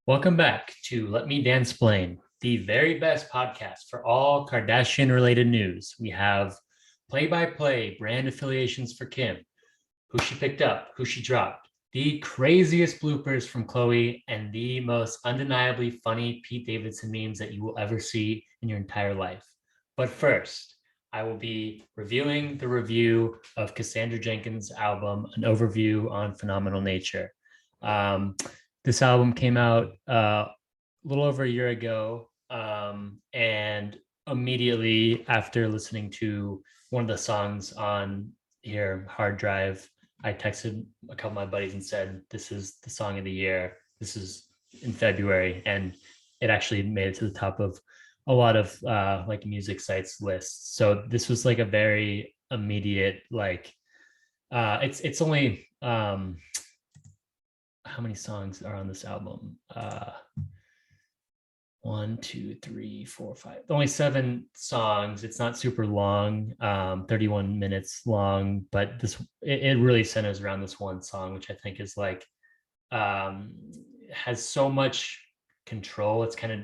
Welcome back to Let Me Dansplain, the very best podcast for all Kardashian related news. We have play by play brand affiliations for Kim, who she picked up, who she dropped, the craziest bloopers from Khloe, and the most undeniably funny Pete Davidson memes that you will ever see in your entire life. But first, I will be reviewing the review of Cassandra Jenkins' album, An Overview on Phenomenal Nature. Um, this album came out a little over a year ago, and immediately after listening to one of the songs on here, Hard Drive, I texted a couple of my buddies and said, "This is the song of the year. This is in February," and it actually made it to the top of a lot of like music sites lists. So this was like a very immediate it's only how many songs are on this album? One, two, three, four, five. Only 7 songs. It's not super long, 31 minutes long, but it really centers around this one song, which I think is like has so much control. It's kind of,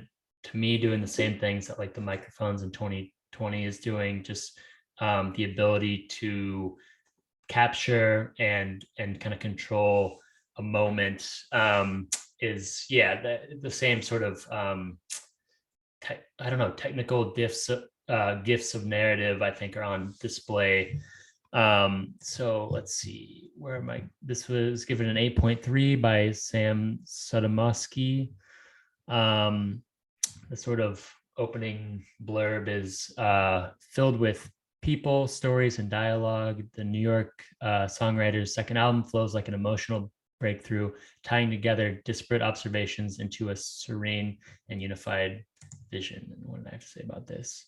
to me, doing the same things that like the microphones in 2020 is doing, just the ability to capture and kind of control a moment, is the same sort of I don't know, technical gifts of narrative, I think, are on display. So let's see, where am I? This was given an 8.3 by Sam Sotomaski. The sort of opening blurb is filled with people, stories, and dialogue. The New York songwriter's second album flows like an emotional breakthrough, tying together disparate observations into a serene and unified vision. And what did I have to say about this?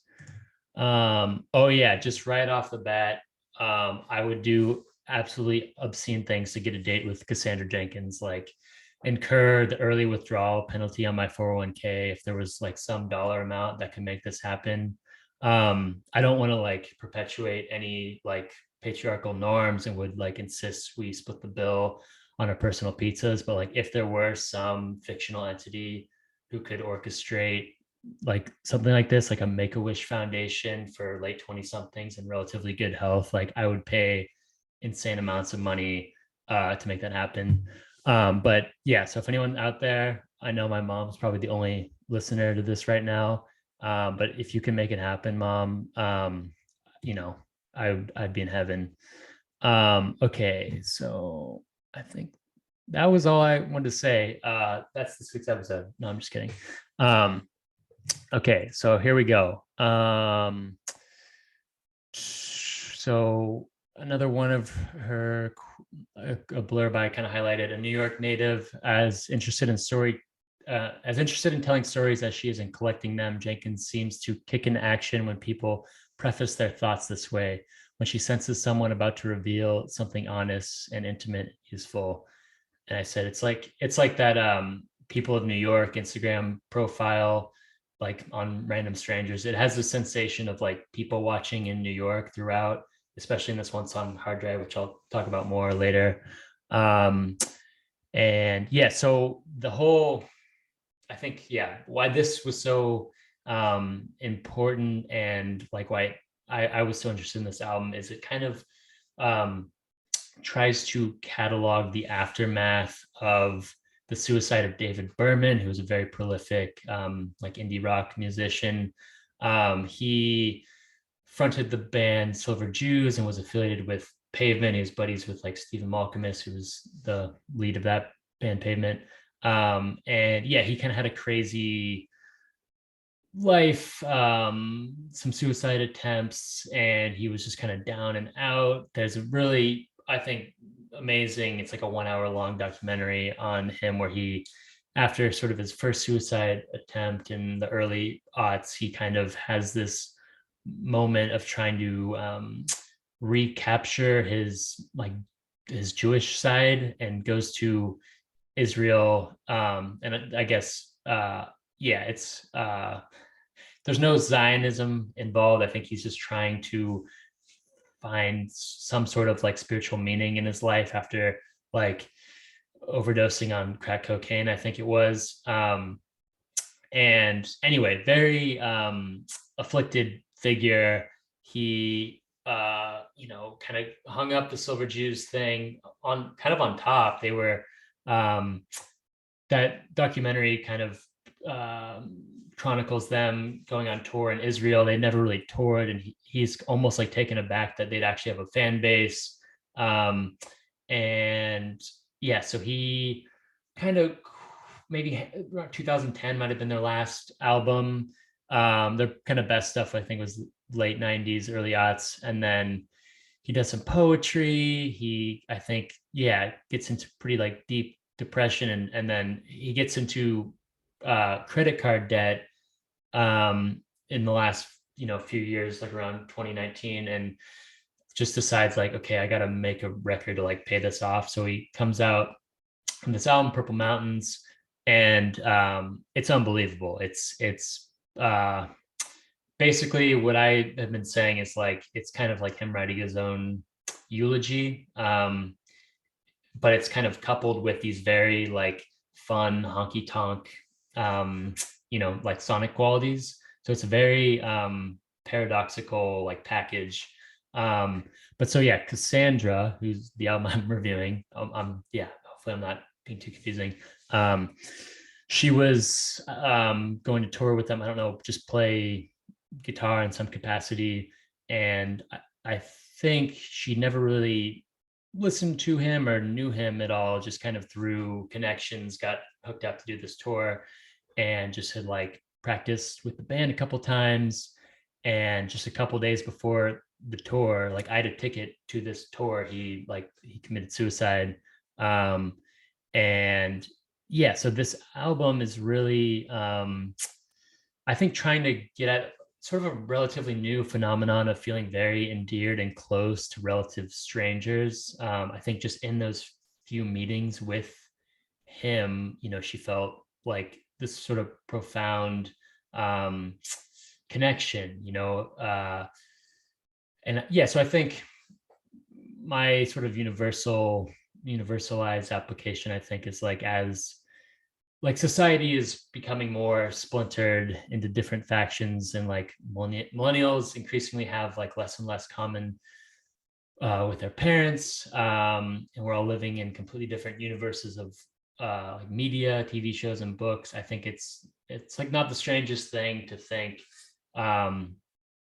Oh yeah, just right off the bat, I would do absolutely obscene things to get a date with Cassandra Jenkins, like incur the early withdrawal penalty on my 401k if there was like some dollar amount that could make this happen. I don't want to like perpetuate any like patriarchal norms and would like insist we split the bill on our personal pizzas, but like if there were some fictional entity who could orchestrate like something like this, like a Make-A-Wish Foundation for late 20 somethings in relatively good health, like I would pay insane amounts of money to make that happen. But yeah, so if anyone out there, I know my mom's probably the only listener to this right now, but if you can make it happen, mom, you know, I'd be in heaven. Okay, so I think that was all I wanted to say. That's this week's episode. No, I'm just kidding. Okay, so here we go. So another one of her, a blurb I kind of highlighted: a New York native, as interested in telling stories as she is in collecting them, Jenkins seems to kick into action when people preface their thoughts this way. When she senses someone about to reveal something honest and intimate, useful. And I said, it's like that people of New York Instagram profile, like on random strangers. It has the sensation of like people watching in New York throughout, especially in this one song, Hard Drive, which I'll talk about more later. And yeah, so the whole, I think, yeah, why this was so important and like why I was so interested in this album is it kind of tries to catalog the aftermath of the suicide of David Berman, who was a very prolific like indie rock musician. He fronted the band Silver Jews and was affiliated with Pavement. He was buddies with like Stephen Malkmus, who was the lead of that band, Pavement. And yeah, he kind of had a crazy life, some suicide attempts, and he was just kind of down and out. There's a really, I think, amazing, it's like a 1 hour long documentary on him where he, after sort of his first suicide attempt in the early aughts, he kind of has this moment of trying to recapture his Jewish side and goes to Israel. And I guess yeah, it's there's no Zionism involved. I think he's just trying to find some sort of like spiritual meaning in his life after like overdosing on crack cocaine, I think it was. And anyway, very afflicted figure. He kind of hung up the Silver Jews thing on kind of on top. They were um, that documentary kind of chronicles them going on tour in Israel. They never really toured, and he's almost like taken aback that they'd actually have a fan base. Um, and yeah, so he kind of maybe around 2010 might have been their last album. Their kind of best stuff, I think, was late 90s, early aughts. And then he does some poetry. He, I think, yeah, gets into pretty like deep depression, and then he gets into credit card debt in the last few years, like around 2019, and just decides like, okay, I got to make a record to like pay this off. So he comes out from this album, Purple Mountains, and it's unbelievable. It's basically what I have been saying is like it's kind of like him writing his own eulogy, but it's kind of coupled with these very like fun honky tonk, like sonic qualities. So it's a very paradoxical like package. Um, but so yeah, Cassandra, who's the album I'm reviewing, yeah, hopefully I'm not being too confusing. She was going to tour with them. I don't know, just play guitar in some capacity, and I think she never really listened to him or knew him at all. Just kind of through connections, got hooked up to do this tour, and just had like practiced with the band a couple times. And just a couple days before the tour, like I had a ticket to this tour. He committed suicide. Um, and yeah, so this album is really I think trying to get at sort of a relatively new phenomenon of feeling very endeared and close to relative strangers. I think just in those few meetings with him, she felt like this sort of profound um, connection, and yeah, so I think my sort of universalized application, I think, is like as like society is becoming more splintered into different factions, and like millennials increasingly have like less and less common with their parents, and we're all living in completely different universes of like media, TV shows, and books. I think it's like not the strangest thing to think um,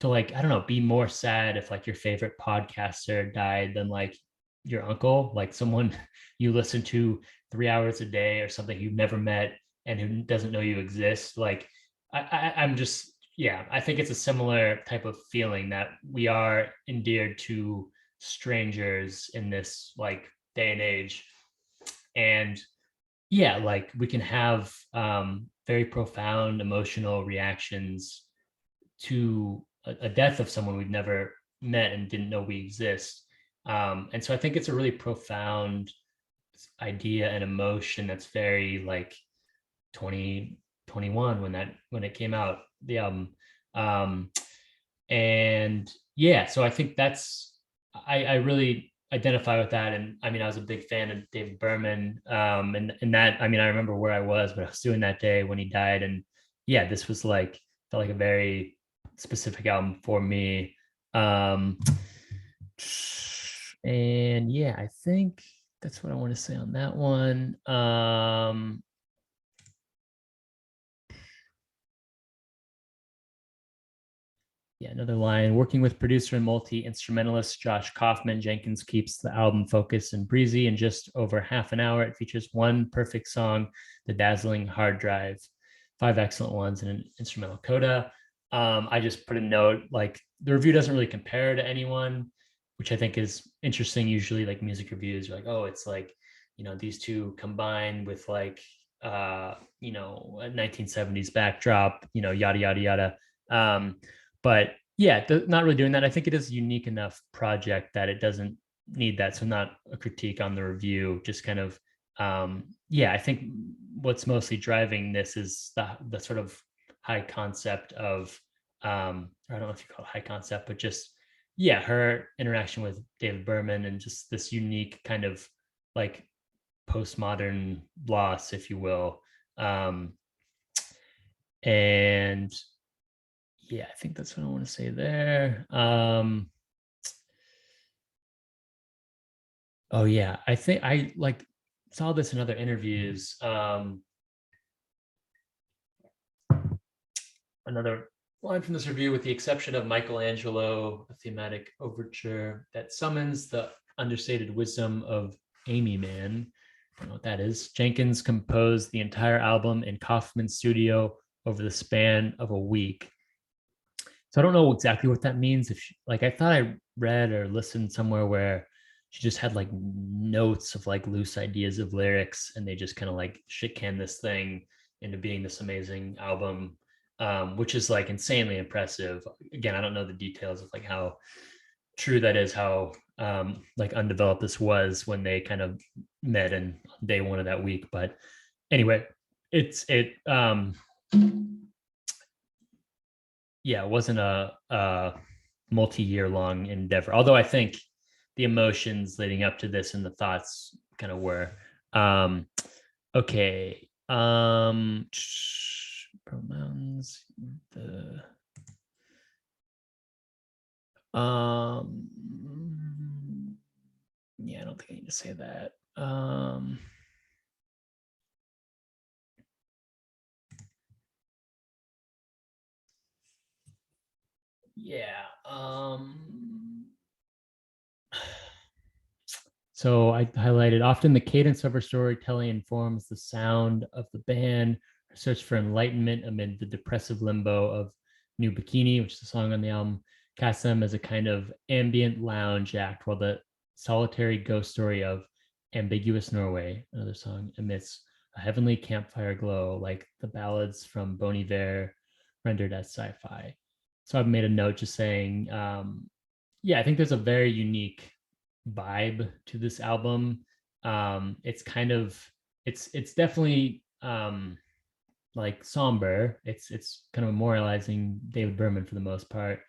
to like, I don't know, be more sad if like your favorite podcaster died than like your uncle, like someone you listen to 3 hours a day or something you've never met and who doesn't know you exist. Like I'm just, yeah, I think it's a similar type of feeling that we are endeared to strangers in this like day and age. And yeah, like we can have very profound emotional reactions to a death of someone we've never met and didn't know we exist. And so I think it's a really profound idea and emotion that's very like 2021 when it came out, the album. Um, and yeah, so I think I really identify with that. And I mean, I was a big fan of David Berman. And that, I mean, I remember where I was, what I was doing that day when he died. And yeah, this was like, felt like a very specific album for me. Um, and yeah, I think that's what I want to say on that one. Yeah, another line. Working with producer and multi-instrumentalist Josh Kaufman, Jenkins keeps the album focused and breezy. In just over half an hour, it features one perfect song, The Dazzling Hard Drive, 5 excellent ones, and an instrumental coda. I just put a note, like the review doesn't really compare to anyone, which I think is interesting. Usually like music reviews are like, oh, it's like, these two combined with like, a 1970s backdrop, yada, yada, yada. But yeah, not really doing that. I think it is a unique enough project that it doesn't need that. So not a critique on the review, just kind of yeah, I think what's mostly driving this is the sort of high concept of I don't know if you call it high concept, but just yeah, her interaction with David Berman and just this unique kind of like postmodern loss, if you will. And yeah, I think that's what I want to say there. Oh yeah, I think I like saw this in other interviews. Another line from this review: with the exception of Michelangelo, a thematic overture that summons the understated wisdom of Amy Man. I don't know what that is. Jenkins composed the entire album in Kaufman's studio over the span of a week. So I don't know exactly what that means. If she, like, I thought I read or listened somewhere where she just had like notes of like loose ideas of lyrics, and they just kind of like shit can this thing into being this amazing album, which is like insanely impressive. Again, I don't know the details of like how true that is, how like undeveloped this was when they kind of met in day one of that week. But anyway, it yeah, it wasn't a multi-year long endeavor. Although I think the emotions leading up to this and the thoughts kind of were. Okay. Mountains. The yeah, I don't think I need to say that. Yeah. So I highlighted often the cadence of her storytelling informs the sound of the band, her search for enlightenment amid the depressive limbo of New Bikini, which is a song on the album, casts them as a kind of ambient lounge act, while the solitary ghost story of Ambiguous Norway, another song, emits a heavenly campfire glow like the ballads from Bon Iver rendered as sci-fi. So I've made a note just saying, yeah, I think there's a very unique vibe to this album. It's kind of it's definitely like somber. It's kind of memorializing David Berman for the most part.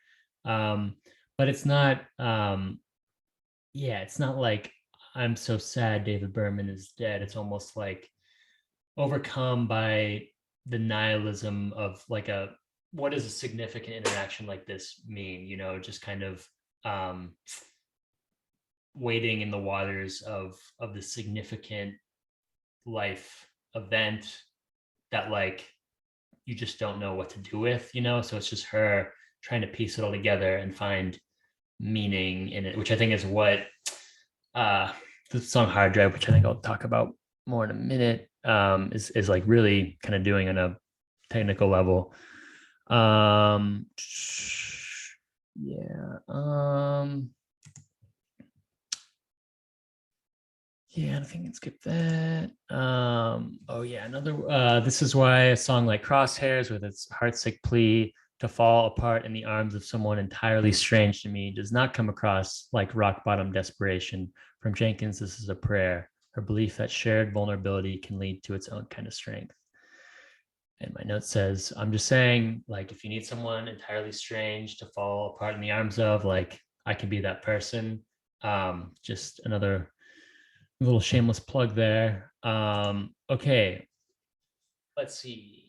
But it's not yeah, it's not like I'm so sad David Berman is dead. It's almost like overcome by the nihilism of like a what does a significant interaction like this mean, you know, just kind of um wading in the waters of the significant life event that like you just don't know what to do with, you know. So it's just her trying to piece it all together and find meaning in it, which I think is what the song Hard Drive, which I think I'll talk about more in a minute, is like really kind of doing on a technical level. Yeah. Yeah, I think I can skip that. Oh yeah, another this is why a song like Crosshairs with its heartsick plea to fall apart in the arms of someone entirely strange to me does not come across like rock bottom desperation. From Jenkins, this is a prayer, her belief that shared vulnerability can lead to its own kind of strength. And my note says, I'm just saying, like, if you need someone entirely strange to fall apart in the arms of, like, I can be that person. Just another little shameless plug there. Okay, let's see.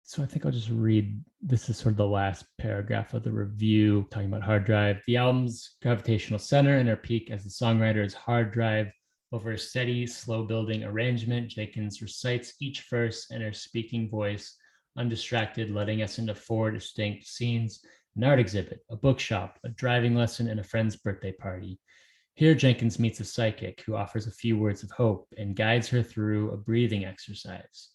So I think I'll just read. This is sort of the last paragraph of the review talking about Hard Drive. The album's gravitational center and her peak as the songwriter is Hard Drive. Over a steady, slow building arrangement, Jenkins recites each verse in her speaking voice, undistracted, letting us into four distinct scenes: an art exhibit, a bookshop, a driving lesson, and a friend's birthday party. Here, Jenkins meets a psychic who offers a few words of hope and guides her through a breathing exercise.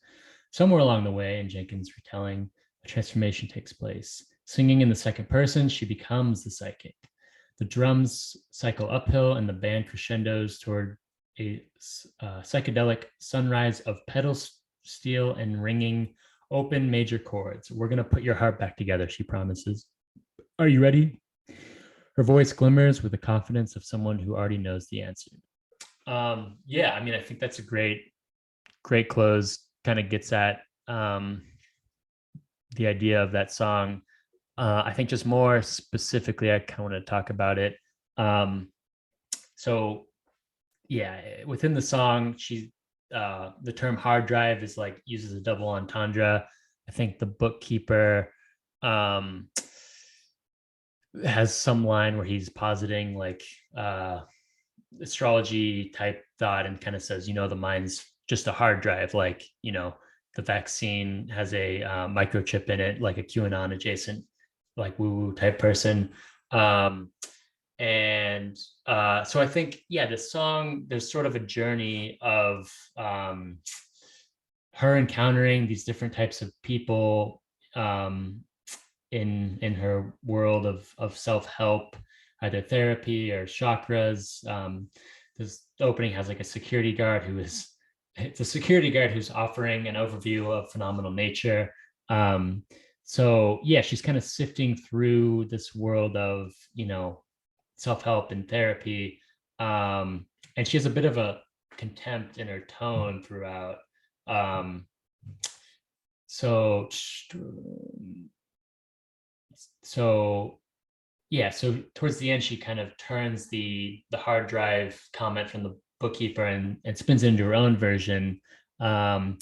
Somewhere along the way, in Jenkins' retelling, a transformation takes place. Singing in the second person, she becomes the psychic. The drums cycle uphill and the band crescendos toward a psychedelic sunrise of pedal steel and ringing open major chords. We're going to put your heart back together, she promises. Are you ready? Her voice glimmers with the confidence of someone who already knows the answer. Yeah, I mean, I think that's a great close. Kind of gets at the idea of that song. I think just more specifically, I kind of want to talk about it. So yeah, within the song, the term hard drive is like uses a double entendre. I think the bookkeeper um has some line where he's positing like astrology type thought and kind of says, the mind's just a hard drive, like, the vaccine has a microchip in it, like a QAnon adjacent, like woo woo type person. Um, and so I think, yeah, the song, there's sort of a journey of her encountering these different types of people um, in her world of self-help, either therapy or chakras. This opening has like a security guard it's a security guard who's offering an overview of phenomenal nature. So yeah, she's kind of sifting through this world of, self-help and therapy. And she has a bit of a contempt in her tone throughout. Um, so so yeah, so towards the end she kind of turns the hard drive comment from the bookkeeper and spins it into her own version. So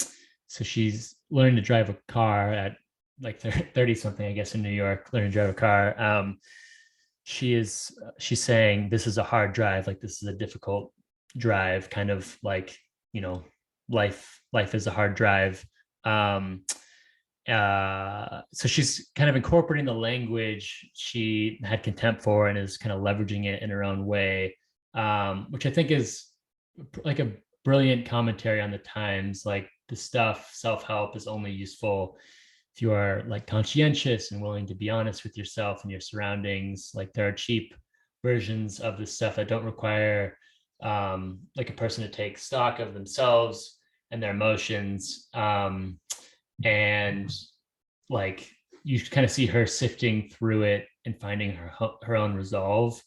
she's learning to drive a car at like 30 something, I guess, in New York, learning to drive a car. She's saying this is a hard drive, like this is a difficult drive, kind of like, you know life is a hard drive. um so she's kind of incorporating the language she had contempt for and is kind of leveraging it in her own way, which I think is like a brilliant commentary on the times. Like, the stuff self-help is only useful if you are like conscientious and willing to be honest with yourself and your surroundings. Like, there are cheap versions of this stuff that don't require like a person to take stock of themselves and their emotions. And like, you kind of see her sifting through it and finding her own resolve.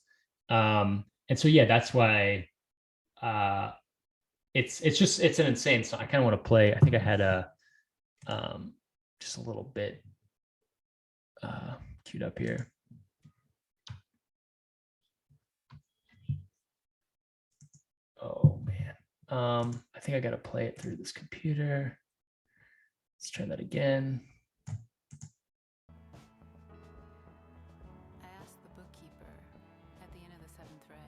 And so yeah, that's why it's an insane song. I kind of want to play. I think I had a just a little bit queued up here. Oh man. I think I gotta play it through this computer. Let's try that again. I asked the bookkeeper at the end of the 7th ray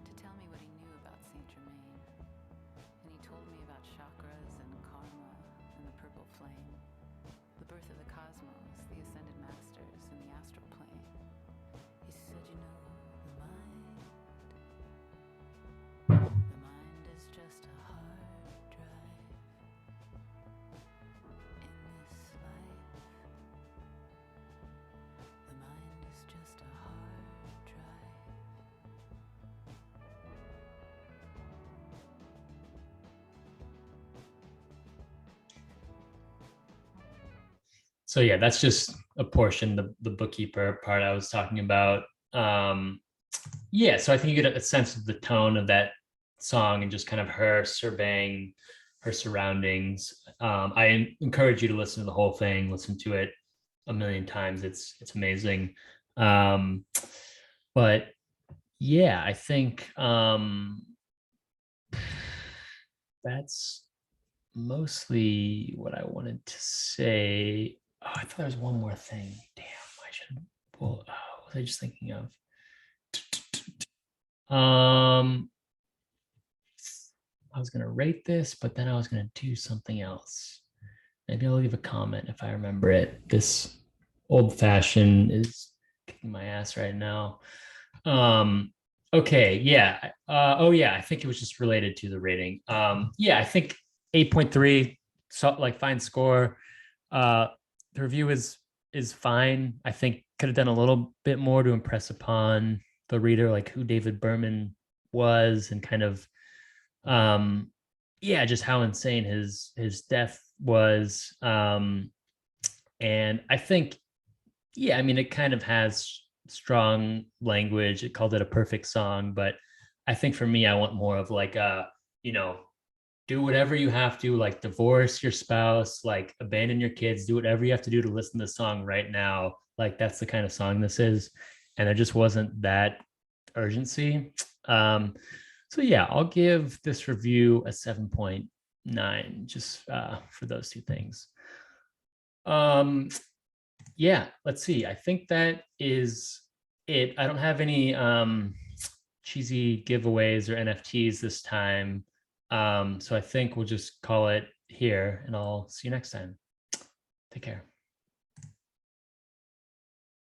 to tell me what he knew about Saint Germain, and he told me about chakras and karma and the purple flame, the birth of the cosmos, the ascended masters, and the astral plane. He said, the mind is just a hard drive in this life. The mind is just a hard drive. So yeah, that's just a portion, the bookkeeper part I was talking about. Yeah, so I think you get a sense of the tone of that song and just kind of her surveying her surroundings. I encourage you to listen to the whole thing, listen to it a million times. It's amazing. But yeah, I think that's mostly what I wanted to say. Oh, I thought there was one more thing. Damn, I should. Well, what was I just thinking of? I was gonna rate this, but then I was gonna do something else. Maybe I'll leave a comment if I remember it. This old fashioned is kicking my ass right now. Okay, yeah. Oh yeah, I think it was just related to the rating. Yeah, I think 8.3, so like fine score. The review is fine. I think could have done a little bit more to impress upon the reader, like who David Berman was and kind of yeah, just how insane his death was. And I think, yeah, I mean, it kind of has strong language. It called it a perfect song, but I think for me, I want more of like you know, do whatever you have to, like divorce your spouse, like abandon your kids, do whatever you have to do to listen to the song right now. Like, that's the kind of song this is. And there just wasn't that urgency. So yeah, I'll give this review a 7.9 just for those two things. Yeah, let's see. I think that is it. I don't have any cheesy giveaways or NFTs this time. So I think we'll just call it here, and I'll see you next time. Take care.